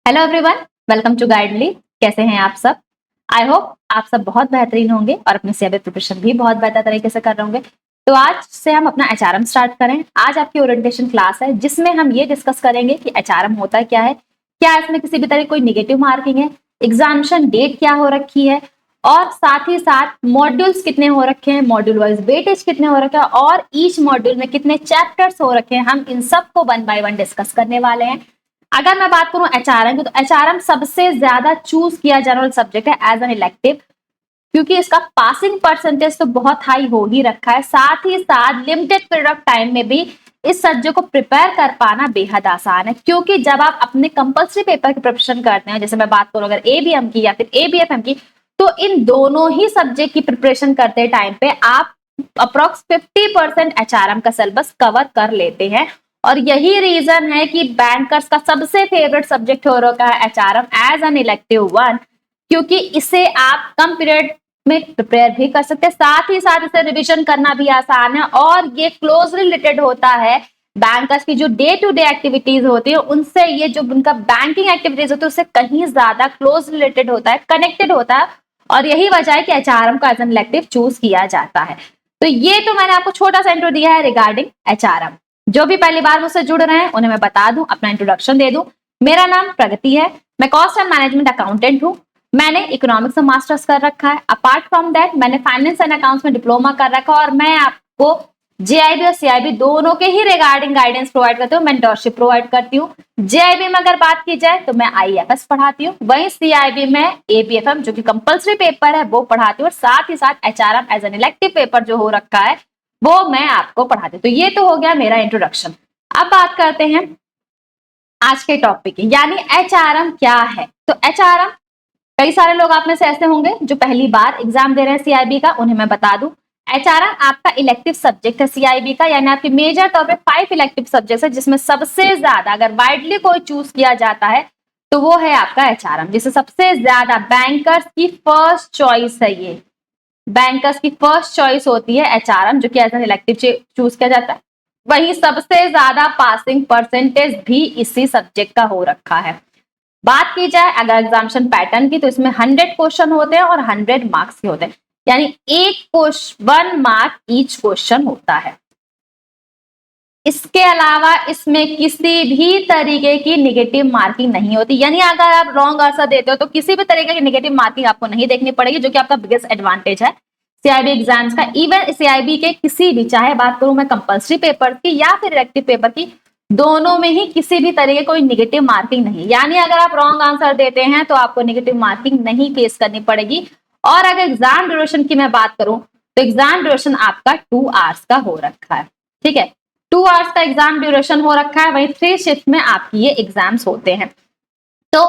Hello everyone, welcome to Guidely. कैसे हैं आप सब? आई होप आप सब बहुत बेहतरीन होंगे और अपनी सीएबी प्रिपरेशन भी बहुत बेहतर तरीके से कर रहे होंगे। तो आज से हम अपना एचआरएम स्टार्ट करें। आज आपकी ओरिएंटेशन क्लास है जिसमें हम ये डिस्कस करेंगे कि एचआरएम होता क्या है, क्या इसमें किसी भी तरह कोई निगेटिव मार्किंग है, एग्जामिनेशन डेट क्या हो रखी है और साथ ही साथ मॉड्यूल्स कितने हो रखे हैं, मॉड्यूल वाइज वेटेज कितने हो रखे हैं और ईच मॉड्यूल में कितने चैप्टर्स हो रखे हैं। हम इन सबको वन बाय वन डिस्कस करने वाले हैं। अगर मैं बात करूं एचआरएम की, तो एचआरएम सबसे ज्यादा चूज किया जाने वाला सब्जेक्ट है एज एन इलेक्टिव, क्योंकि इसका पासिंग परसेंटेज तो बहुत हाई हो ही रखा है। साथ ही साथ लिमिटेड पीरियड ऑफ टाइम में भी इस सब्जेक्ट को प्रिपेयर कर पाना बेहद आसान है, क्योंकि जब आप अपने कंपल्सरी पेपर की प्रिपरेशन करते हैं, जैसे मैं बात करूं अगर एबीएम की या फिर एबीएफएम की, तो इन दोनों ही सब्जेक्ट की प्रिपरेशन करते टाइम पे आप अप्रोक्स 50% एचआरएम का सिलेबस कवर कर लेते हैं। और यही रीजन है कि बैंकर्स का सबसे फेवरेट सब्जेक्ट हो रखा है HRM as an elective one, क्योंकि इसे आप कम पीरियड में प्रिपेयर भी कर सकते हैं, साथ ही साथ इसे रिवीजन करना भी आसान है और ये क्लोजली रिलेटेड होता है बैंकर्स की जो डे टू डे एक्टिविटीज होती है उनसे। ये जो उनका बैंकिंग एक्टिविटीज होती है उससे कहीं ज्यादा क्लोज रिलेटेड होता है, कनेक्टेड होता है, और यही वजह है कि एचआरएम का एज एन इलेक्टिव चूज किया जाता है। तो ये तो मैंने आपको छोटा सा इंट्रो दिया है रिगार्डिंग एचआरएम। जो भी पहली बार मुझसे जुड़ रहे हैं उन्हें मैं बता दूं, अपना इंट्रोडक्शन दे दूं। मेरा नाम प्रगति है, मैं कॉस्ट एंड मैनेजमेंट अकाउंटेंट हूं। मैंने इकोनॉमिक्स में मास्टर्स कर रखा है। अपार्ट फ्रॉम दैट मैंने फाइनेंस एंड अकाउंट्स में डिप्लोमा कर रखा है और मैं आपको जेआईबी और सीआईबी दोनों के ही रिगार्डिंग गाइडेंस प्रोवाइड करती हूँ, मेंटरशिप प्रोवाइड करती हूँ। जेआईबी में अगर बात की जाए तो मैं आईएफएस पढ़ाती हूँ, वहीं सीआईबी में एबीएफएम जो कि कंपल्सरी पेपर है वो पढ़ाती हूँ, और साथ ही साथ HRM as an elective paper जो हो रखा है वो मैं आपको पढ़ाती हूँ। तो ये तो हो गया मेरा इंट्रोडक्शन। अब बात करते हैं आज के टॉपिक की, यानी एचआरएम क्या है। तो एचआरएम, कई सारे लोग आप में से ऐसे होंगे जो पहली बार एग्जाम दे रहे हैं सीआईबी का, उन्हें मैं बता दूं एचआरएम आपका इलेक्टिव सब्जेक्ट है सीआईबी का, यानी आपके मेजर तौर पे 5 इलेक्टिव सब्जेक्ट है, जिसमें सबसे ज्यादा अगर वाइडली कोई चूज किया जाता है तो वो है आपका एचआरएम, जिसे सबसे ज्यादा बैंकर्स की फर्स्ट चॉइस है। ये बैंकर्स की फर्स्ट चॉइस होती है एचआरएम, जो कि एज एन इलेक्टिव चूज किया जाता है। वही सबसे ज्यादा पासिंग परसेंटेज भी इसी सब्जेक्ट का हो रखा है। बात की जाए अगर एग्जामिनेशन पैटर्न की, तो इसमें 100 क्वेश्चन होते हैं और 100 मार्क्स के होते हैं, यानी 1 मार्क ईच क्वेश्चन होता है। इसके अलावा इसमें किसी भी तरीके की नेगेटिव मार्किंग नहीं होती, यानी अगर आप रॉन्ग आंसर देते हो तो किसी भी तरीके की नेगेटिव मार्किंग आपको नहीं देखनी पड़ेगी, जो कि आपका बिगेस्ट एडवांटेज है सीआईबी एग्जाम्स का। इवन सीआईबी के किसी भी, चाहे बात करूं मैं कंपल्सरी पेपर की या फिर इलेक्टिव पेपर की, दोनों में ही किसी भी तरीके कोई नेगेटिव मार्किंग नहीं, यानी अगर आप रॉन्ग आंसर देते हैं तो आपको नेगेटिव मार्किंग नहीं फेस करनी पड़ेगी। और अगर एग्जाम ड्यूरेशन की मैं बात करूं तो एग्जाम ड्यूरेशन आपका 2 आवर्स का हो रखा है। ठीक है, 2 आवर्स का एग्जाम ड्यूरेशन हो रखा है, वहीं 3 शिफ्ट में आपकी ये एग्जाम्स होते हैं। तो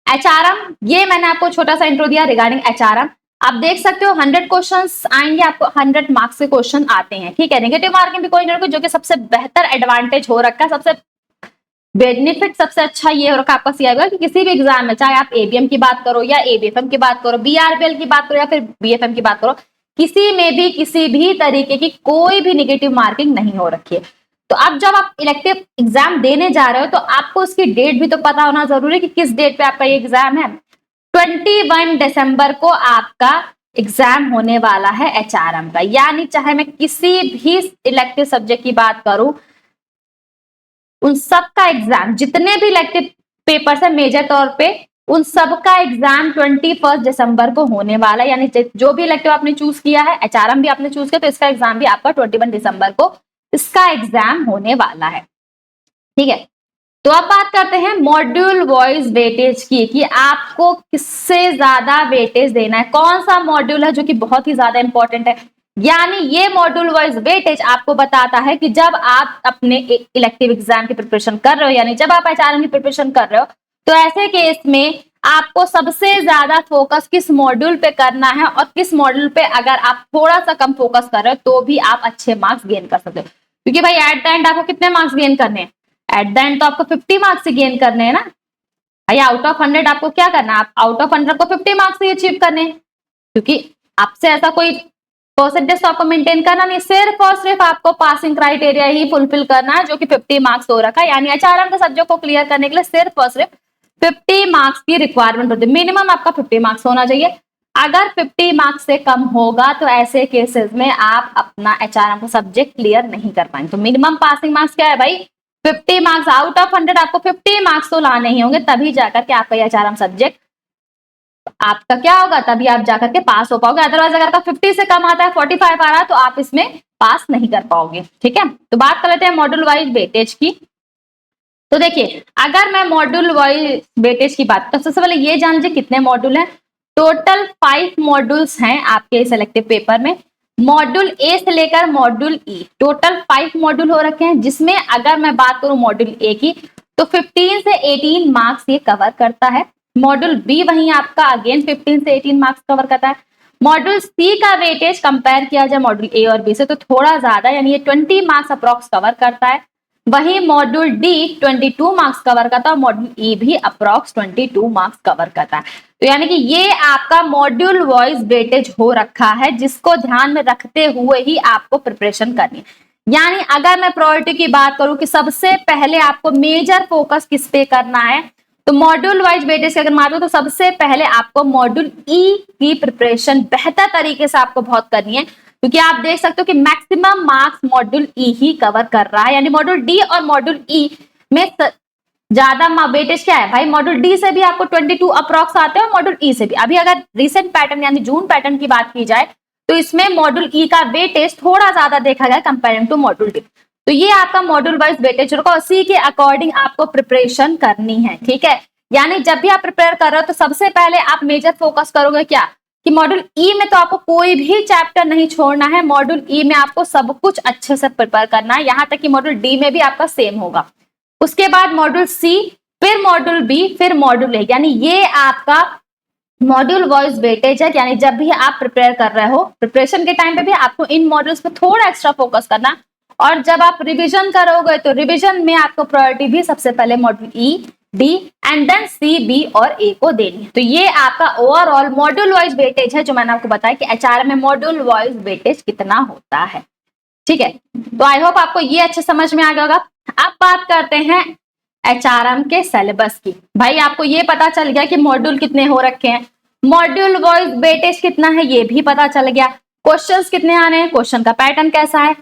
एचआरएम, ये मैंने आपको छोटा सा इंट्रो दिया रिगार्डिंग एचआरएम। आप देख सकते हो 100 क्वेश्चंस आएंगे, आपको 100 मार्क्स के क्वेश्चन आते हैं। ठीक है, नेगेटिव मार्किंग भी कोई नहीं, जो कि सबसे बेहतर एडवांटेज हो रखा है, सबसे बेनिफिट सबसे अच्छा ये हो रखा है आपका सीआईबी कि किसी भी एग्जाम में, चाहे आप एबीएम की बात करो या एबीएफएम की बात करो, बीआरबीएल की बात करो या फिर बीएफएम की बात करो, किसी में भी किसी भी तरीके की कोई भी नेगेटिव मार्किंग नहीं हो रखी है। तो अब जब आप इलेक्टिव एग्जाम देने जा रहे हो तो आपको उसकी डेट भी तो पता होना जरूरी है कि किस डेट पे आपका ये एग्जाम है। 21 दिसंबर को आपका एग्जाम होने वाला है एचआरएम का, यानी चाहे मैं किसी भी इलेक्टिव सब्जेक्ट की बात करूं, उन सबका एग्जाम, जितने भी इलेक्टिव पेपर्स है मेजर तौर पे, उन सबका एग्जाम 21 दिसंबर को होने वाला है। यानी जो भी इलेक्टिव आपने चूज किया है, एचआरएम भी आपने चूज किया, तो इसका एग्जाम भी आपका 21 दिसंबर को इसका एग्जाम होने वाला है। ठीक है, तो अब बात करते हैं मॉड्यूल वाइज वेटेज की, कि आपको किससे ज्यादा वेटेज देना है, कौन सा मॉड्यूल है जो कि बहुत ही ज्यादा इंपॉर्टेंट है। यानी ये मॉड्यूल वाइज वेटेज आपको बताता है कि जब आप अपने इलेक्टिव एग्जाम की प्रिपरेशन कर रहे हो, यानी जब आप एचआरएम की प्रिपरेशन कर रहे हो, तो ऐसे केस में आपको सबसे ज्यादा फोकस किस मॉड्यूल पे करना है, और किस मॉड्यूल पे अगर आप थोड़ा सा कम फोकस कर रहे हो तो भी आप अच्छे मार्क्स गेन कर सकते हो। क्योंकि भाई एट द एंड आपको कितने मार्क्स गेन करने हैं, एट द एंड तो आपको 50 मार्क्स ही गेन करने हैं ना। भाई आउट ऑफ 100 आपको क्या करना है, आप आउट ऑफ 100 को 50 मार्क्स ही अचीव करने हैं, क्योंकि आपसे ऐसा कोई परसेंटेज तो आपको मेंटेन करना नहीं, सिर्फ और सिर्फ आपको पासिंग क्राइटेरिया ही फुलफिल करना है, जो कि 50 मार्क्स हो रखा है। यानी एचआरएम के सब्जेक्ट को क्लियर करने के लिए सिर्फ और सिर्फ 50 मार्क्स की रिक्वायरमेंट होती है, मिनिमम आपका 50 मार्क्स होना चाहिए। अगर 50 मार्क्स से कम होगा तो ऐसे केसेस में आप अपना एचआरएम का सब्जेक्ट क्लियर नहीं कर पाएंगे। तो मिनिमम पासिंग मार्क्स क्या है भाई, 50 मार्क्स। आउट ऑफ 100 आपको 50 मार्क्स तो लाने ही होंगे, तभी जाकर के आपका एचआरएम सब्जेक्ट आपका क्या होगा, तभी आप जाकर के पास हो पाओगे। अदरवाइज अगर आपका 50 से कम आता है, 45 आ रहा है, तो आप इसमें पास नहीं कर पाओगे। ठीक है, तो बात कर लेते हैं मॉड्यूल वाइज वेटेज की। तो देखिए, अगर मैं मॉड्यूल वाइज वेटेज की बात, तो सबसे पहले ये जान लीजिए कितने मॉड्यूल हैं। टोटल 5 मॉड्यूल्स हैं आपके सिलेक्टिव पेपर में। मॉड्यूल ए से लेकर मॉड्यूल ई टोटल 5 मॉड्यूल हो रखे हैं, जिसमें अगर मैं बात करूं मॉड्यूल ए की तो 15 से 18 मार्क्स ये कवर करता है। मॉड्यूल बी वहीं आपका अगेन 15 से 18 मार्क्स कवर करता है। मॉड्यूल सी का वेटेज कंपेयर किया जाए मॉड्यूल ए और बी से तो थोड़ा ज्यादा, यानी ये 20 मार्क्स अप्रॉक्स कवर करता है। वही मॉड्यूल डी 22 मार्क्स कवर करता है, मॉड्यूल ई भी अप्रॉक्स 22 मार्क्स कवर करता है। तो यानी कि ये आपका मॉड्यूल वाइज वेटेज हो रखा है, जिसको ध्यान में रखते हुए ही आपको प्रिपरेशन करनी है। यानी अगर मैं प्रायोरिटी की बात करूं कि सबसे पहले आपको मेजर फोकस किस पे करना है, तो मॉड्यूल वाइज वेटेज अगर मानो तो सबसे पहले आपको मॉड्यूल ई की प्रिपरेशन बेहतर तरीके से आपको बहुत करनी है, क्योंकि आप देख सकते हो कि मैक्सिमम मार्क्स मॉड्यूल ई ही कवर कर रहा है। यानी मॉड्यूल डी और मॉड्यूल ई में ज्यादा वेटेज क्या है भाई, मॉड्यूल डी से भी आपको 22 अप्रॉक्स आते हैं और मॉड्यूल ई से भी। अभी अगर रिसेंट पैटर्न यानी जून पैटर्न की बात की जाए तो इसमें मॉड्यूल ई का वेटेज थोड़ा ज्यादा देखा गया कंपेयरिंग टू मॉड्यूल डी। तो ये आपका मॉड्यूल वाइज वेटेज होगा, उसी के अकॉर्डिंग आपको प्रिपरेशन करनी है। ठीक है, यानी जब भी आप प्रिपेयर कर रहे हो तो सबसे पहले आप मेजर फोकस करोगे क्या कि मॉड्यूल ई में तो आपको कोई भी चैप्टर नहीं छोड़ना है। मॉड्यूल ई में आपको सब कुछ अच्छे से प्रिपेयर करना है, यहां तक कि मॉड्यूल डी में भी आपका सेम होगा। उसके बाद मॉड्यूल सी, फिर मॉड्यूल बी, फिर मॉड्यूल ए, यानी ये आपका मॉड्यूल वाइज वेटेज है। यानी जब भी आप प्रिपेयर कर रहे हो, प्रिपरेशन के टाइम पे भी आपको इन मॉड्यूल्स पे थोड़ा एक्स्ट्रा फोकस करना, और जब आप रिवीजन करोगे तो रिवीजन में आपको प्रायोरिटी भी सबसे पहले module E, D and then C, B और ए को देनी है। तो ये आपका ओवरऑल मॉड्यूल वाइज वेटेज है, जो मैंने आपको बताया कि एचआरएम में मॉड्यूल वाइज वेटेज कितना होता है। ठीक है, तो आई होप आपको ये अच्छे समझ में आ गया होगा। अब बात करते हैं एचआरएम के सिलेबस की। भाई आपको ये पता चल गया कि मॉड्यूल कितने हो रखे हैं, मॉड्यूल वाइज वेटेज कितना है ये भी पता चल गया, क्वेश्चंस कितने आने हैं, क्वेश्चन का पैटर्न कैसा है,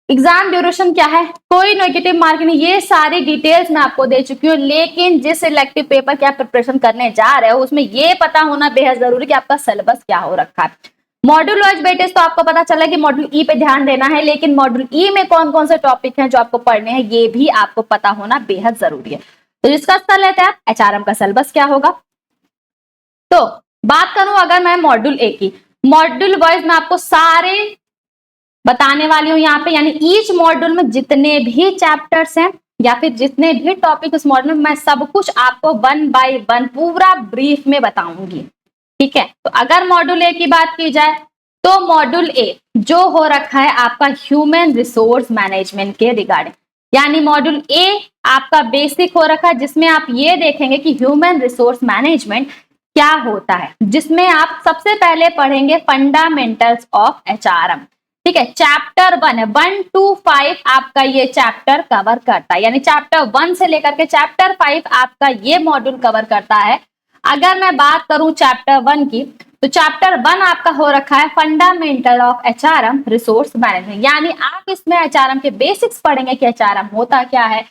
एग्जाम ड्यूरेशन क्या है, कोई नेगेटिव मार्क नहीं, ये सारी डिटेल्स मैं आपको दे चुकी हूँ। लेकिन जिस इलेक्टिव पेपर की आप प्रिपरेशन करने जा रहे हो उसमें ये पता होना बेहद जरूरी कि आपका सिलेबस क्या हो रखा है। मॉड्यूल वाइज वेटेज तो आपको पता चला कि मॉड्यूल ई पे ध्यान देना है, लेकिन मॉड्यूल ई में कौन कौन से टॉपिक हैं जो आपको पढ़ने हैं ये भी आपको पता होना बेहद जरूरी है। तो डिस्कस कर लेते हैं एचआरएम का सिलेबस क्या होगा। तो बात करूं अगर मैं मॉड्यूल ए की, मॉड्यूल वाइज मैं आपको सारे बताने वाली हूँ यहाँ पे, यानी ईच मॉड्यूल में जितने भी चैप्टर्स हैं या फिर जितने भी टॉपिक उस मॉड्यूल में, मैं सब कुछ आपको 1 बाय 1 पूरा ब्रीफ में बताऊंगी। ठीक है, तो अगर मॉड्यूल ए की बात की जाए तो मॉड्यूल ए जो हो रखा है आपका ह्यूमन रिसोर्स मैनेजमेंट के रिगार्डिंग, यानी मॉड्यूल ए आपका बेसिक हो रखा है, जिसमें आप ये देखेंगे कि ह्यूमन रिसोर्स मैनेजमेंट क्या होता है, जिसमें आप सबसे पहले पढ़ेंगे फंडामेंटल्स ऑफ एचआरएम। ठीक है, चैप्टर 1 है, 1 to 5 आपका ये चैप्टर कवर करता है, यानी चैप्टर 1 से लेकर के चैप्टर 5 आपका ये मॉड्यूल कवर करता है। अगर मैं बात करूं चैप्टर 1 की, तो चैप्टर 1 आपका हो रखा है fundamental of HRM resource management, यानी आप इसमें एचआरएम के बेसिक्स पढ़ेंगे कि एचआरएम होता क्या है,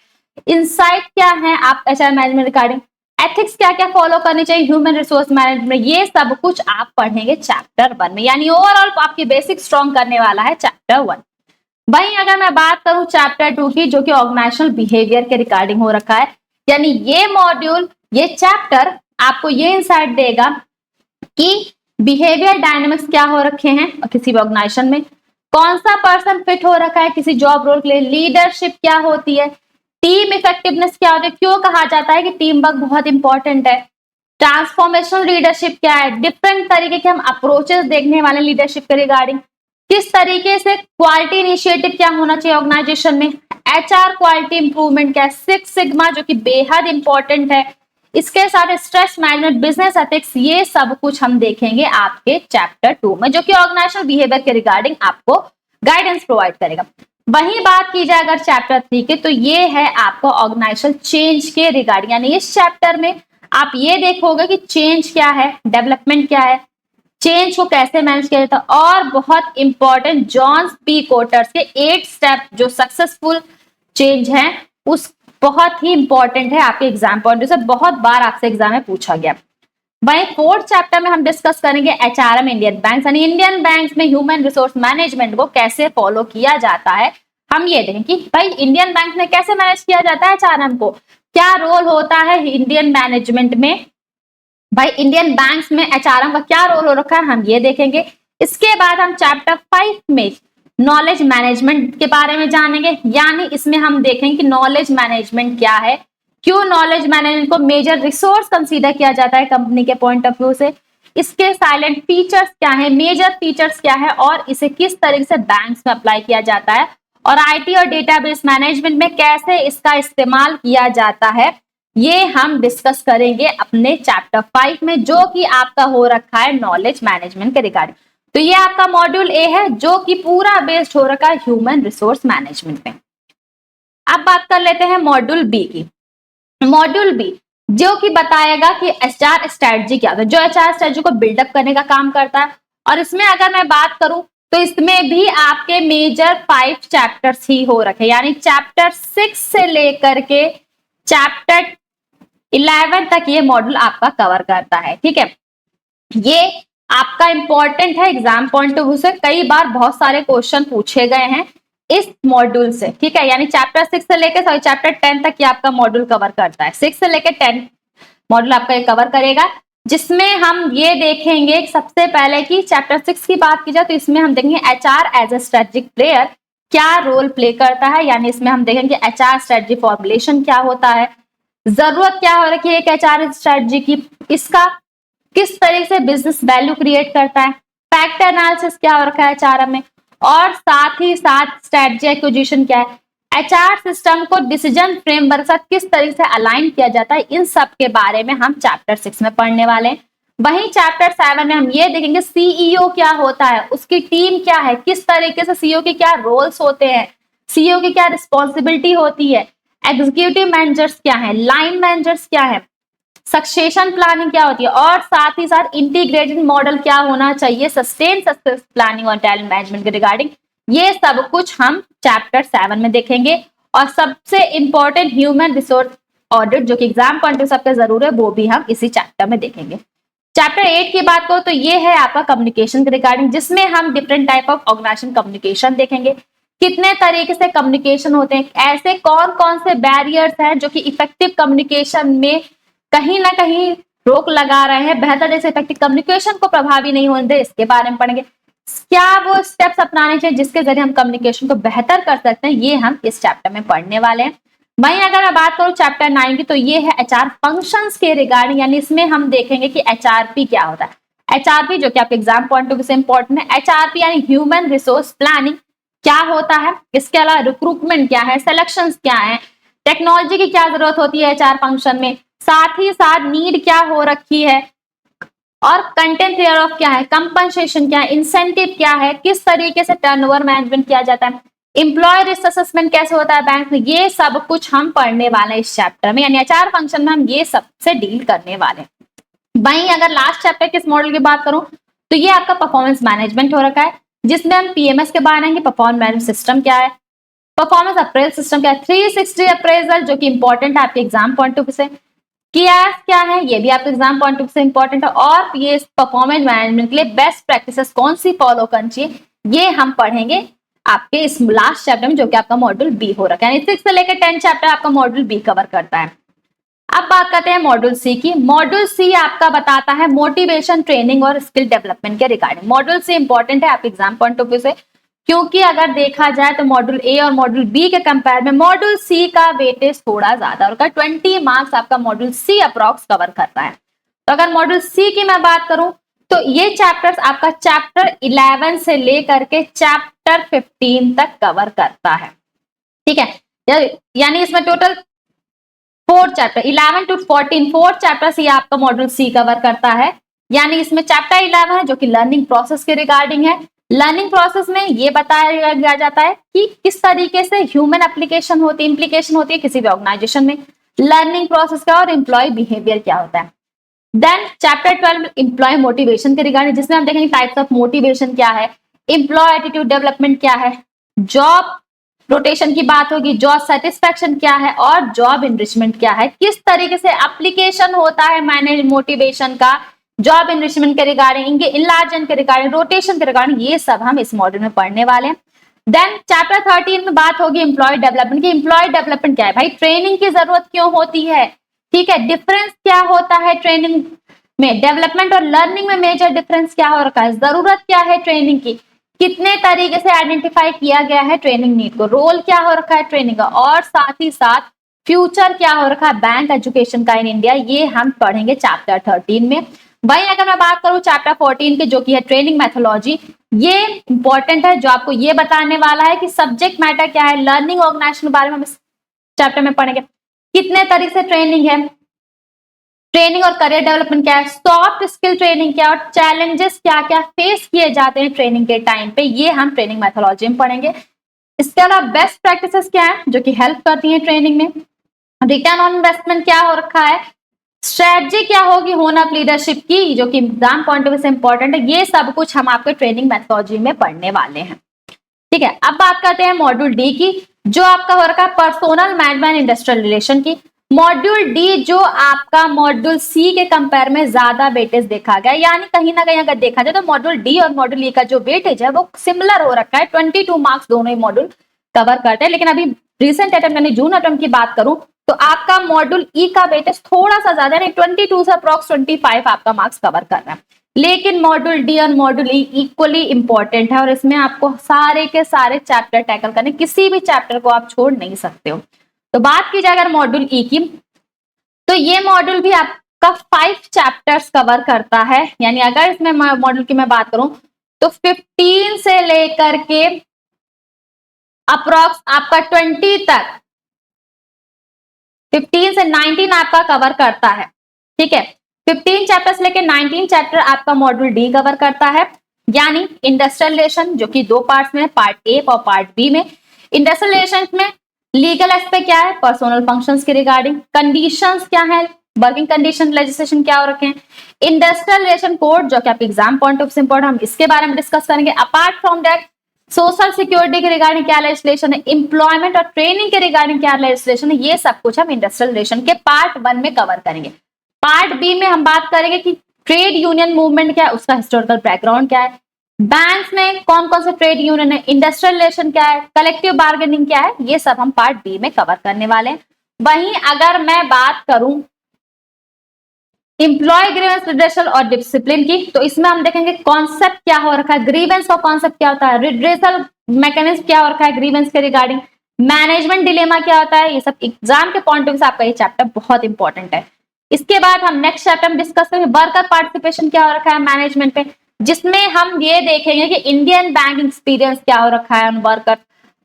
इनसाइट क्या है आप एचआरएम मैनेजमेंट रिगार्डिंग, एथिक्स क्या क्या फॉलो करनी चाहिए ह्यूमन रिसोर्स मैनेजमेंट, ये सब कुछ आप पढ़ेंगे चैप्टर 1 में। यानी ओवरऑल आपकी बेसिक स्ट्रॉन्ग करने वाला है चैप्टर 1। वहीं अगर मैं बात करूं चैप्टर 2 की, जो कि ऑर्गेनाइजेशनल बिहेवियर के रिगार्डिंग हो रखा है, यानी ये मॉड्यूल, ये चैप्टर आपको ये इंसाइट देगा कि बिहेवियर डायनेमिक्स क्या हो रखे हैं किसी भी ऑर्गेनाइजेशन में, कौन सा पर्सन फिट हो रखा है किसी जॉब रोल के लिए, लीडरशिप क्या होती है, टीम इफेक्टिवनेस क्या होती है, क्यों कहा जाता है कि टीम वर्क बहुत इंपॉर्टेंट है, ट्रांसफॉर्मेशनल लीडरशिप क्या है, डिफरेंट तरीके के हम अप्रोचेस देखने वाले लीडरशिप के रिगार्डिंग, किस तरीके से क्वालिटी इनिशिएटिव क्या होना चाहिए ऑर्गेनाइजेशन में, एचआर क्वालिटी इंप्रूवमेंट क्या है, 6 सिग्मा जो कि बेहद इंपॉर्टेंट है, इसके साथ स्ट्रेस मैनेजमेंट, बिजनेस एथिक्स, ये सब कुछ हम देखेंगे आपके चैप्टर 2 में, जो कि ऑर्गेनाइजेशनल बिहेवियर के रिगार्डिंग आपको गाइडेंस प्रोवाइड करेगा। वही बात की जाए अगर चैप्टर 3 के, तो ये है आपका ऑर्गेनाइजेशनल चेंज के रिगार्डिंग, यानी इस चैप्टर में आप ये देखोगे कि चेंज क्या है, डेवलपमेंट क्या है, चेंज को कैसे मैनेज किया जाता है, और बहुत इंपॉर्टेंट जॉन पी कोटर्स के 8 स्टेप जो सक्सेसफुल चेंज है, उस बहुत ही इंपॉर्टेंट है आपके एग्जाम पॉइंट से, बहुत बार आपसे एग्जाम में पूछा गया। वही 4th चैप्टर में हम डिस्कस करेंगे एचआरएम इंडियन बैंक, यानी इंडियन बैंक में ह्यूमन रिसोर्स मैनेजमेंट को कैसे फॉलो किया जाता है। हम ये देखें कि भाई इंडियन बैंक में कैसे मैनेज किया जाता है एचआरएम को, क्या रोल होता है इंडियन मैनेजमेंट में, भाई इंडियन बैंक्स में एचआरएम का क्या रोल हो रखा है, हम ये देखेंगे। इसके बाद हम चैप्टर 5 में नॉलेज मैनेजमेंट के बारे में जानेंगे, यानी इसमें हम देखेंगे कि नॉलेज मैनेजमेंट क्या है, क्यों नॉलेज मैनेजमेंट को मेजर रिसोर्स कंसीडर किया जाता है कंपनी के पॉइंट ऑफ व्यू से, इसके साइलेंट फीचर्स क्या है, मेजर फीचर्स क्या है, और इसे किस तरीके से बैंक्स में अप्लाई किया जाता है, और आईटी और डेटाबेस मैनेजमेंट में कैसे इसका इस्तेमाल किया जाता है, ये हम डिस्कस करेंगे अपने चैप्टर 5 में, जो कि आपका हो रखा है नॉलेज मैनेजमेंट के रिगार्डिंग। तो ये आपका मॉड्यूल ए है जो कि पूरा बेस्ड हो रखा है ह्यूमन रिसोर्स मैनेजमेंट में। अब बात कर लेते हैं मॉड्यूल बी की। मॉड्यूल बी जो कि बताएगा कि एचआर स्ट्रेटजी क्या होता है, जो एचआर स्ट्रेटजी को बिल्डअप करने का काम करता है। और इसमें अगर मैं बात करूं तो इसमें भी आपके मेजर 5 चैप्टर्स ही हो रखे, यानी चैप्टर 6 से लेकर के चैप्टर 11 तक ये मॉड्यूल आपका कवर करता है। ठीक है, ये आपका इंपॉर्टेंट है एग्जाम पॉइंट ऑफ व्यू से, कई बार बहुत सारे क्वेश्चन पूछे गए हैं इस मॉड्यूल से। ठीक है, यानी चैप्टर 6 से लेकर चैप्टर 10 तक ये आपका मॉड्यूल कवर करता है। 6 से लेकर 10 मॉड्यूल आपका ये कवर करेगा, जिसमें हम ये देखेंगे सबसे पहले कि चैप्टर 6 की बात की जाए तो इसमें हम देखेंगे HR as a strategic player क्या रोल प्ले करता है, यानी इसमें हम देखेंगे एचआर स्ट्रेटजी फॉर्मुलेशन क्या होता है, जरूरत क्या हो रखी है एक एचआर स्ट्रेटजी की, इसका किस तरीके से बिजनेस वैल्यू क्रिएट करता है, फैक्टर एनालिसिस क्या हो रखा है एचआर में, और साथ ही साथ स्ट्रेटजी एक्विजिशन क्या है, एचआर सिस्टम को डिसीजन फ्रेमवर्क साथ किस तरीके से अलाइन किया जाता है, इन सब के बारे में हम चैप्टर 6 में पढ़ने वाले हैं। वहीं चैप्टर 7 में हम ये देखेंगे सीईओ क्या होता है, उसकी टीम क्या है, किस तरीके से सीईओ के क्या रोल्स होते हैं, सीईओ की क्या रिस्पॉन्सिबिलिटी होती है, एग्जीक्यूटिव मैनेजर्स क्या है, लाइन मैनेजर्स क्या है, सक्सेशन प्लानिंग क्या होती है, और साथ ही साथ इंटीग्रेटेड मॉडल क्या होना चाहिए, सस्टेन सक्सेस प्लानिंग और टैलेंट मैनेजमेंट के रिगार्डिंग, ये सब कुछ हम चैप्टर 7 में देखेंगे। और सबसे इंपॉर्टेंट ह्यूमन रिसोर्स ऑडिट जो कि एग्जाम पॉइंट ऑफ सबके जरूर है, वो भी हम इसी चैप्टर में देखेंगे। चैप्टर 8 की बात करो तो ये है आपका कम्युनिकेशन के रिगार्डिंग, जिसमें हम different type of organization communication देखेंगे, कितने तरीके से कम्युनिकेशन होते हैं, ऐसे कौन कौन से बैरियर्स हैं जो कि इफेक्टिव कम्युनिकेशन में कहीं ना कहीं रोक लगा रहे हैं, बेहतर जैसे इफेक्टिव कम्युनिकेशन को प्रभावी नहीं होने दे, इसके बारे में पढ़ेंगे। क्या वो स्टेप्स अपनाने चाहिए जिसके जरिए हम कम्युनिकेशन को बेहतर कर सकते हैं, ये हम इस चैप्टर में पढ़ने वाले हैं। वहीं अगर मैं बात करूं चैप्टर 9 की तो ये है एचआर फंक्शंस के रिगार्डिंग, यानी इसमें हम देखेंगे कि एचआरपी क्या होता है। एचआरपी जो कि आपके एग्जाम पॉइंट ऑफ व्यू से इंपॉर्टेंट है, एचआरपी यानी ह्यूमन रिसोर्स प्लानिंग क्या होता है, इसके अलावा रिक्रूटमेंट क्या है, सिलेक्शन क्या है, टेक्नोलॉजी की क्या जरूरत होती है एचआर फंक्शन में, साथ ही साथ नीड क्या हो रखी है, और कंटेंट क्लियर ऑफ क्या है, कंपनसेशन क्या है, इंसेंटिव क्या है, किस तरीके से टर्नओवर मैनेजमेंट किया जाता है, एम्प्लॉय रिस्क असेसमेंट कैसे होता है बैंक में, ये सब कुछ हम पढ़ने वाले हैं इस चैप्टर में, यानी एचआर फंक्शन में हम ये सब से डील करने वाले हैं। वहीं अगर लास्ट चैप्टर के इस मॉडल की बात करूं तो ये आपका परफॉर्मेंस मैनेजमेंट हो रखा है, जिसमें हम पीएमएस के बारे में, परफॉर्मेंस मैनेजमेंट सिस्टम क्या है, परफॉर्मेंस अप्रेजल सिस्टम क्या है, 360 अप्रेजल जो कि इंपॉर्टेंट है आपके एग्जाम पॉइंट ऑफ व्यू से, कियास क्या है, ये भी आपके एग्जाम पॉइंट ऑफ व्यू से इंपॉर्टेंट है, और ये परफॉर्मेंस मैनेजमेंट के लिए बेस्ट प्रैक्टिसेस कौन सी फॉलो करनी चाहिए, ये हम पढ़ेंगे आपके इस लास्ट चैप्टर में जो कि आपका मॉड्यूल बी हो रखा है, यानी 6 से लेकर 10 चैप्टर आपका मॉड्यूल बी कवर करता है। अब बात करते हैं मॉड्यूल सी की। मॉड्यूल सी आपका बताता है मोटिवेशन, ट्रेनिंग और स्किल डेवलपमेंट के रिगार्डिंग। मॉड्यूल सी इंपॉर्टेंट है आपके एग्जाम पॉइंट ऑफ व्यू से, क्योंकि अगर देखा जाए तो मॉड्यूल ए और मॉड्यूल बी के कंपेयर में मॉड्यूल सी का वेटेज थोड़ा ज्यादा होगा, 20 मार्क्स आपका मॉड्यूल सी अप्रॉक्स कवर करता है। तो अगर मॉड्यूल सी की मैं बात करूं तो ये चैप्टर्स आपका चैप्टर 11 से लेकर के चैप्टर 15 तक कवर करता है। ठीक है, यानी इसमें टोटल 4 चैप्टर 11 to 14 4 चैप्टर्स ये आपका मॉड्यूल सी कवर करता है। यानी इसमें चैप्टर 11 है जो कि लर्निंग प्रोसेस के रिगार्डिंग है, लर्निंग प्रोसेस में ये बताया गया जाता है कि किस तरीके से ह्यूमन एप्लीकेशन होती है, इम्प्लीकेशन होती है किसी भी ऑर्गेनाइजेशन में, लर्निंग प्रोसेस का और एम्प्लॉय बिहेवियर क्या होता है। देन चैप्टर 12 एम्प्लॉय मोटिवेशन के रिगार्डिंग, जिसमें हम देखेंगे टाइप्स ऑफ मोटिवेशन क्या है, एम्प्लॉय एटीट्यूड डेवलपमेंट क्या है, जॉब रोटेशन की बात होगी, जॉब सेटिस्फैक्शन क्या है और जॉब इनरिचमेंट क्या है, किस तरीके से एप्लीकेशन होता है मैनेज मोटिवेशन का, जॉब इनरिचमेंट के रिगार्डिंग, इनके इनलार्जमेंट के रिगार्डिंग, रोटेशन के रिगार्डिंग, ये सब हम इस मॉड्यूल में पढ़ने वाले हैं। देन चैप्टर 13 में बात होगी एम्प्लॉय डेवलपमेंट की। एम्प्लॉय डेवलपमेंट क्या है भाई, ट्रेनिंग की जरूरत क्यों होती है, ठीक है, डिफरेंस क्या होता है ट्रेनिंग में, डेवलपमेंट और लर्निंग में मेजर डिफरेंस क्या हो रखा है, जरूरत क्या है ट्रेनिंग की, कितने तरीके से आइडेंटिफाई किया गया है ट्रेनिंग नीड को, रोल क्या हो रखा है ट्रेनिंग का, और साथ ही साथ फ्यूचर क्या हो रखा है बैंक एजुकेशन का इन इंडिया, ये हम पढ़ेंगे चैप्टर 13 में। वहीं अगर मैं बात करूं चैप्टर 14 की, जो कि है ट्रेनिंग मैथोलॉजी, ये इंपॉर्टेंट है, जो आपको ये बताने वाला है कि सब्जेक्ट मैटर क्या है, लर्निंग ऑर्गेनाइजेशन के बारे में हम इस चैप्टर में पढ़ेंगे, कितने तरीके से ट्रेनिंग है, ट्रेनिंग और करियर डेवलपमेंट क्या है, सॉफ्ट स्किल ट्रेनिंग क्या, और चैलेंजेस क्या क्या फेस किए जाते हैं ट्रेनिंग के टाइम पे, ये हम ट्रेनिंग मैथोलॉजी में पढ़ेंगे। इसके अलावा बेस्ट प्रैक्टिसेस क्या है जो कि हेल्प करती हैं ट्रेनिंग में, रिटर्न ऑन इन्वेस्टमेंट क्या हो रखा है, स्ट्रेटजी क्या होगी होन ऑफ लीडरशिप की, जो कि एग्जाम पॉइंट ऑफ व्यू से इंपॉर्टेंट है, ये सब कुछ हम आपके ट्रेनिंग मैथोलॉजी में पढ़ने वाले हैं। ठीक है, अब बात करते हैं मॉड्यूल डी की, जो आपका हो रखा है पर्सनल मैनेजमेंट इंडस्ट्रियल रिलेशन की। मॉड्यूल डी जो आपका मॉड्यूल सी के कंपेयर में ज्यादा वेटेज देखा गया, यानी कहीं ना कहीं अगर देखा जाए तो मॉड्यूल डी और मॉड्यूल ई का जो वेटेज है वो सिमिलर हो रखा है, 22 मार्क्स दोनों ही मॉड्यूल कवर करते हैं। लेकिन अभी रिसेंट अटेम्प्ट यानी जून अटेम्प्ट की बात करूं तो आपका मॉड्यूल ई का वेटेज थोड़ा सा ज्यादा है, 22 से अप्रॉक्स 25 आपका मार्क्स कवर कर रहा है। लेकिन मॉड्यूल डी और मॉड्यूल ई इक्वली इंपॉर्टेंट है और इसमें आपको सारे के सारे चैप्टर टैकल करने, किसी भी चैप्टर को आप छोड़ नहीं सकते हो। तो बात की जाए अगर मॉड्यूल ई की, तो ये मॉड्यूल भी आपका 5 चैप्टर्स कवर करता है, यानी अगर इसमें मॉड्यूल की मैं बात करूं तो 15 से लेकर के अप्रॉक्स आपका 20 तक, 15 से 19 आपका कवर करता है। ठीक है, 15 चैप्टर्स लेके 19 चैप्टर आपका मॉड्यूल डी कवर करता है, यानी इंडस्ट्रियल रिलेशन जो कि 2 पार्ट्स में, पार्ट ए और पार्ट बी में। इंडस्ट्रियल रिलेशन में लीगल एस्पेक्ट क्या है, पर्सनल फंक्शंस के रिगार्डिंग, कंडीशंस क्या है, वर्किंग कंडीशन लेजिस्लेशन क्या हो रखे हैं, इंडस्ट्रियल रिलेशन कोड जो कि आपके एग्जाम पॉइंट ऑफ इंपॉर्टेंट, हम इसके बारे में डिस्कस करेंगे। Apart from that social security के रिगार्डिंग क्या लेजिस्लेशन है, एम्प्लॉयमेंट और ट्रेनिंग के रिगार्डिंग क्या लेजिस्लेशन है, ये सब कुछ हम इंडस्ट्रियल रिलेशन के पार्ट 1 में कवर करेंगे। पार्ट बी में हम बात करेंगे कि ट्रेड यूनियन मूवमेंट क्या है, उसका हिस्टोरिकल बैकग्राउंड क्या है, बैंक्स में कौन कौन से ट्रेड यूनियन है, इंडस्ट्रियल रिलेशन क्या है, कलेक्टिव बार्गेनिंग क्या है, ये सब हम पार्ट बी में कवर करने वाले हैं। वहीं अगर मैं बात करूं एम्प्लॉय ग्रीवेंस रिड्रेसल और डिसिप्लिन की, तो इसमें हम देखेंगे कॉन्सेप्ट क्या हो रखा है, ग्रीवेंस का कॉन्सेप्ट क्या होता है, रिड्रेसल मैकेनिज्म क्या हो रखा है ग्रीवेंस के रिगार्डिंग, मैनेजमेंट डिलेमा क्या होता है, ये सब एग्जाम के पॉइंट ऑफ व्यू से आपका ये चैप्टर बहुत इंपॉर्टेंट है। इसके बाद हम नेक्स्ट चैप्टर में डिस्कस करेंगे वर्कर पार्टिसिपेशन क्या हो रखा है मैनेजमेंट पे, जिसमें हम ये देखेंगे कि इंडियन बैंकिंग एक्सपीरियंस क्या हो रखा है, वर्कर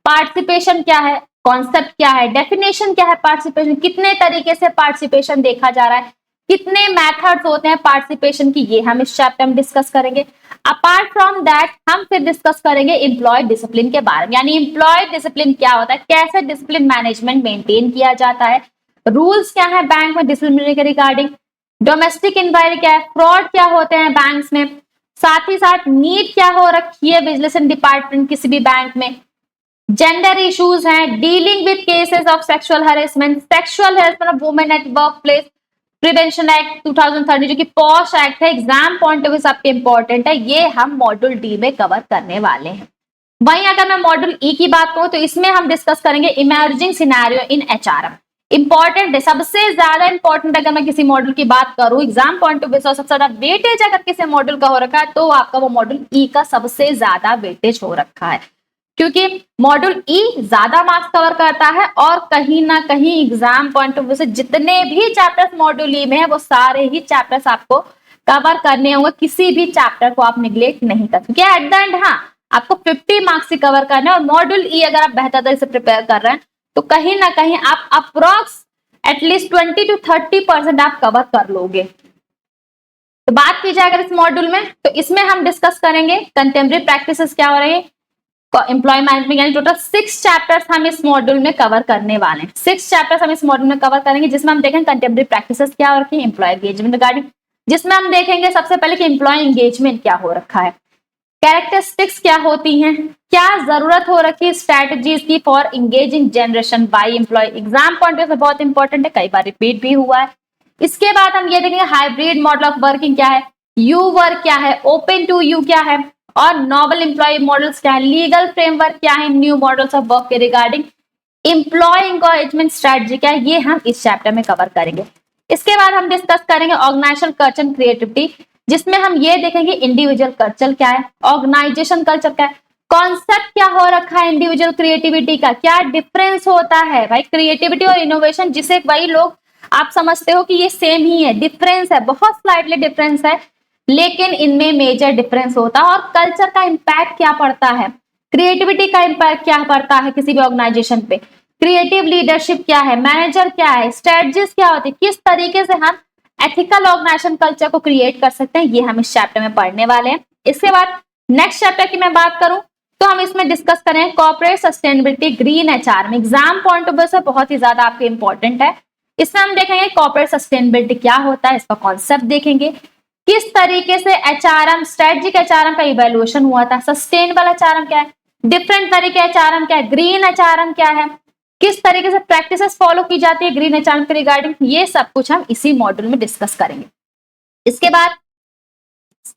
पार्टिसिपेशन क्या है, कॉन्सेप्ट क्या है, डेफिनेशन क्या है पार्टिसिपेशन, कितने तरीके से पार्टिसिपेशन देखा जा रहा है, कितने मेथड्स होते हैं पार्टिसिपेशन की, ये हम इस चैप्टर में डिस्कस करेंगे। अपार्ट फ्रॉम दैट हम फिर डिस्कस करेंगे एम्प्लॉय डिसिप्लिन के बारे में, यानी एम्प्लॉय डिसिप्लिन क्या होता है, कैसे डिसिप्लिन मैनेजमेंट मेंटेन किया जाता है, रूल्स क्या है बैंक में डिसिप्लिन के रिगार्डिंग, डोमेस्टिक इंक्वायरी क्या है, फ्रॉड क्या होते हैं बैंक्स में, साथ ही साथ नीड क्या हो रखी है विजिलेंस डिपार्टमेंट किसी भी बैंक में, जेंडर इश्यूज हैं, dealing with cases of sexual harassment, sexual harassment of women at work place prevention act 2013 जो कि पॉश एक्ट है, एग्जाम पॉइंट ऑफ व्यू सबके इंपॉर्टेंट है, ये हम मॉड्यूल डी में कवर करने वाले हैं। वहीं अगर मैं मॉड्यूल ई की बात करूं तो इसमें हम डिस्कस करेंगे emerging scenario in HRM, important है, सबसे ज्यादा इंपॉर्टेंट अगर मैं किसी मॉड्यूल की बात करूं एग्जाम पॉइंट ऑफ व्यू से सबसे ज्यादा वेटेज अगर किसी मॉड्यूल का हो रखा है तो आपका वो मॉड्यूल ई का सबसे ज्यादा वेटेज हो रखा है, क्योंकि मॉड्यूल ई ज्यादा मार्क्स कवर करता है और कहीं ना कहीं एग्जाम पॉइंट ऑफ व्यू से जितने भी चैप्टर्स मॉड्यूल ई में है वो सारे ही चैप्टर्स आपको कवर करने होंगे, किसी भी चैप्टर को आप निगलेक्ट नहीं कर सकते। एट द एंड हाँ आपको 50 मार्क्स ही कवर करने हैं और मॉड्यूल ई अगर आप बेहतर तरीके से प्रिपेयर कर रहे हैं तो कहीं ना कहीं आप अप्रोक्स एटलीस्ट 20 to 30% आप कवर कर लोगे। तो बात की जाए अगर इस मॉड्यूल में, तो इसमें हम डिस्कस करेंगे कंटेम्प्रेरी प्रैक्टिसेस क्या हो रही है, एम्प्लॉय मैनेजमेंट, यानी टोटल 6 चैप्टर्स हम इस मॉड्यूल में कवर करने वाले हैं। 6 चैप्टर्स हम इस मॉड्यूल में कवर करेंगे, जिसमें हम देखेंगे कंटेम्प्रेरी प्रैक्टिसेस क्या हो रखी है, एम्प्लॉय एंगेजमेंट रिगार्डिंग, जिसमें हम देखेंगे सबसे पहले कि एम्प्लॉय एंगेजमेंट क्या हो रखा है, कैरेक्टरिस्टिक्स क्या होती हैं, क्या जरूरत हो रखी है स्ट्रेटजीज की for engaging generation by employ, exam point of view से बहुत इंपॉर्टेंट है, कई बार रिपीट भी हुआ है। इसके बाद हम ये देखेंगे हाइब्रिड मॉडल ऑफ वर्किंग क्या है, यू वर्क क्या है, ओपन टू यू क्या है, और नॉवल एम्प्लॉय मॉडल्स क्या है, लीगल फ्रेमवर्क क्या है, न्यू मॉडल्स ऑफ वर्क के रिगार्डिंग, एम्प्लॉय एंगेजमेंट स्ट्रेटजी क्या है, ये हम इस चैप्टर में कवर करेंगे। इसके बाद हम डिस्कस करेंगे ऑर्गेनाइजेशन कल्चर एंड क्रिएटिविटी, जिसमें हम ये देखेंगे इंडिविजुअल कल्चर क्या है, ऑर्गेनाइजेशन कल्चर क्या है, कॉन्सेप्ट क्या हो रखा है इंडिविजुअल क्रिएटिविटी का, क्या डिफरेंस होता है भाई क्रिएटिविटी और इनोवेशन, जिसे वही लोग आप समझते हो कि ये सेम ही है, डिफरेंस है, बहुत स्लाइटली डिफरेंस है, लेकिन इनमें मेजर डिफरेंस होता है। और कल्चर का इंपैक्ट क्या पड़ता है, क्रिएटिविटी का इंपैक्ट क्या पड़ता है किसी भी ऑर्गेनाइजेशन पे, क्रिएटिव लीडरशिप क्या है, मैनेजर क्या है, स्ट्रेटजीज क्या होती है, किस तरीके से हम एथिकल ऑर्गेनाइजेशन कल्चर को क्रिएट कर सकते हैं, ये हम इस चैप्टर में पढ़ने वाले हैं। इसके बाद नेक्स्ट चैप्टर की मैं बात करूं तो हम इसमें डिस्कस करें कॉर्पोरेट सस्टेनेबिलिटी ग्रीन एचआर में, एग्जाम पॉइंट ऑफ व्यू से बहुत ही ज्यादा आपके इंपॉर्टेंट है। इसमें हम देखेंगे कॉर्पोरेट सस्टेनेबिलिटी क्या होता है, इसका कॉन्सेप्ट देखेंगे, किस तरीके से एचआरएम स्ट्रेटेजिक एचआरएम का इवैल्यूएशन हुआ था, सस्टेनेबल एचआरएम क्या है, डिफरेंट तरीके एचआरएम क्या है, ग्रीन एचआरएम क्या है, किस तरीके से प्रैक्टिसेस फॉलो की जाती है ग्रीन एचआरएम के रिगार्डिंग, ये सब कुछ हम इसी मॉड्यूल में डिस्कस करेंगे। इसके बाद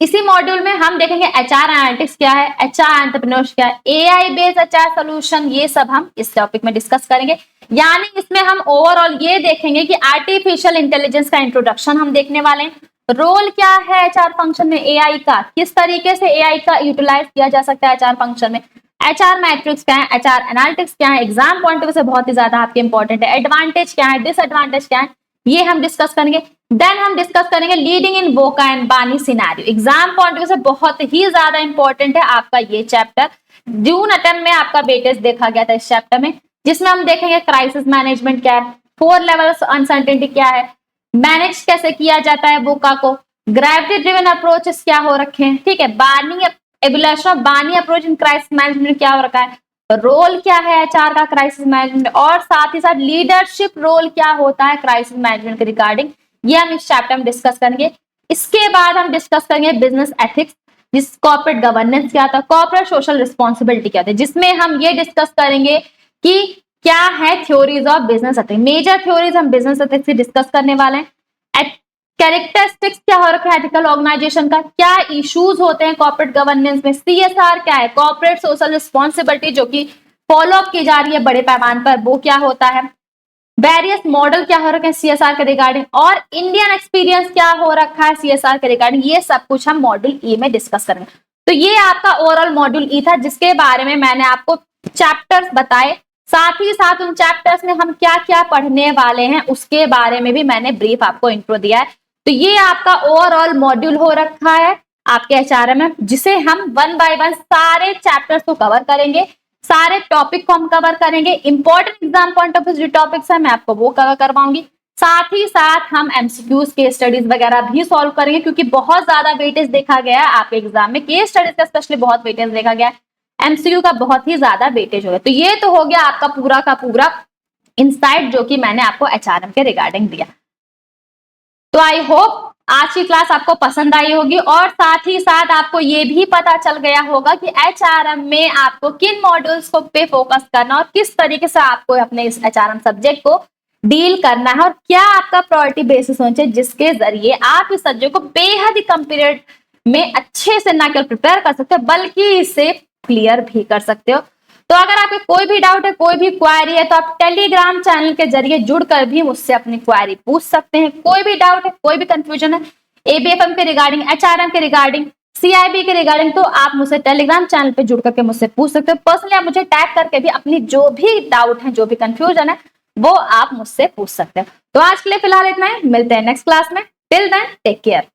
इसी मॉड्यूल में हम देखेंगे एचआर एनालिटिक्स क्या है, एचआर एंटरप्रेन्योरशिप क्या है, एआई बेस्ड एचआर सॉल्यूशन, ये सब हम इस टॉपिक में डिस्कस करेंगे। यानी इसमें हम ओवरऑल ये देखेंगे कि आर्टिफिशियल इंटेलिजेंस का इंट्रोडक्शन हम देखने वाले हैं, रोल क्या है एचआर फंक्शन में एआई का, किस तरीके से एआई का यूटिलाइज किया जा सकता है एचआर फंक्शन में, एचआर मैट्रिक्स क्या है, एचआर एनालिटिक्स क्या है, एग्जाम पॉइंट ऑफ व्यू से बहुत ही ज्यादा आपके इंपॉर्टेंट है, एडवांटेज क्या है, डिसएडवांटेज क्या है, ये हम डिस्कस करेंगे। देन हम डिस्कस करेंगे लीडिंग इन वोका एंड बानी scenario, exam point of view से बहुत ही ज्यादा इंपॉर्टेंट है आपका ये चैप्टर, जून अटेम्प्ट में आपका वेटेज देखा गया था इस चैप्टर में, जिसमें हम देखेंगे क्राइसिस मैनेजमेंट क्या है, 4 लेवल्स अनसर्टेनिटी क्या है, मैनेज कैसे किया जाता है वोका को, ग्रेविटी ड्रिवन अप्रोचेस क्या हो रखे हैं, ठीक है, बानी एवोल्यूशन ऑफ बानी अप्रोच इन क्राइसिस मैनेजमेंट क्या हो रखा है, रोल क्या है एचआर का क्राइसिस मैनेजमेंट, और साथ ही साथ लीडरशिप रोल क्या होता है क्राइसिस मैनेजमेंट के रिगार्डिंग, ये हम इस चैप्टर में डिस्कस करेंगे। इसके बाद हम डिस्कस करेंगे बिजनेस एथिक्स, जिस कॉर्पोरेट गवर्नेंस क्या होता है, कॉर्पोरेट सोशल रिस्पॉन्सिबिलिटी क्या होती है, जिसमें हम ये डिस्कस करेंगे कि क्या है theories of business ethics, major theories हम बिजनेस एथिक्स से डिस्कस करने वाले हैं। कैरेक्टरिस्टिक्स क्या हो रखा है एथिकल ऑर्गेनाइजेशन का, क्या इश्यूज होते हैं कॉर्पोरेट गवर्नेंस में, सीएसआर क्या है, कॉर्पोरेट सोशल रिस्पॉन्सिबिलिटी जो कि फॉलो अप की जा रही है बड़े पैमाने पर, वो क्या होता है, वेरियस मॉडल क्या हो रखे हैं सीएसआर के रिगार्डिंग, और इंडियन एक्सपीरियंस क्या हो रखा है सीएसआर के रिगार्डिंग, ये सब कुछ हम मॉड्यूल ई में डिस्कस करेंगे। तो ये आपका ओवरऑल मॉड्यूल ई था, जिसके बारे में मैंने आपको चैप्टर्स बताए, साथ ही साथ उन चैप्टर्स में हम क्या क्या पढ़ने वाले हैं उसके बारे में भी मैंने ब्रीफ आपको इंट्रो दिया है। तो ये आपका ओवरऑल मॉड्यूल हो रखा है आपके एचआरएम में, जिसे हम 1 बाय 1 सारे चैप्टर्स को कवर करेंगे, सारे टॉपिक को हम कवर करेंगे, important exam point of view जो टॉपिक्स है मैं आपको वो कवर करवाऊंगी, साथ ही साथ हम एमसीक्यूज केस स्टडीज वगैरह भी सॉल्व करेंगे, क्योंकि बहुत ज्यादा वेटेज देखा गया है आपके एग्जाम में, केस स्टडीज का स्पेशली बहुत वेटेज देखा गया है, एमसीक्यू का बहुत ही ज्यादा वेटेज हो गया। तो ये तो हो गया आपका पूरा का पूरा इनसाइट जो कि मैंने आपको एचआरएम के रिगार्डिंग दिया। तो आई होप आज की क्लास आपको पसंद आई होगी, और साथ ही साथ आपको ये भी पता चल गया होगा कि एचआरएम में आपको किन मॉड्यूल्स को पे फोकस करना और किस तरीके से आपको अपने इस एचआरएम सब्जेक्ट को डील करना है, और क्या आपका प्रायोरिटी बेसिस होना चाहिए जिसके जरिए आप इस सब्जेक्ट को बेहद ही कम पीरियड में अच्छे से ना केवल प्रिपेयर कर सकते हो बल्कि इसे क्लियर भी कर सकते हो। तो अगर आपको कोई भी डाउट है, कोई भी क्वेरी है, तो आप टेलीग्राम चैनल के जरिए जुड़कर भी मुझसे अपनी क्वेरी पूछ सकते हैं। कोई भी डाउट है, कोई भी कंफ्यूजन है एबीएफएम के रिगार्डिंग, एचआरएम के रिगार्डिंग, सीआईबी के रिगार्डिंग, तो आप मुझसे टेलीग्राम चैनल पे जुड़ करके मुझसे पूछ सकते हो। पर्सनली आप मुझे टैग करके भी अपनी जो भी डाउट है, जो भी कंफ्यूजन है, वो आप मुझसे पूछ सकते हो। तो आज के लिए फिलहाल इतना ही, मिलते हैं नेक्स्ट क्लास में। Till then take care.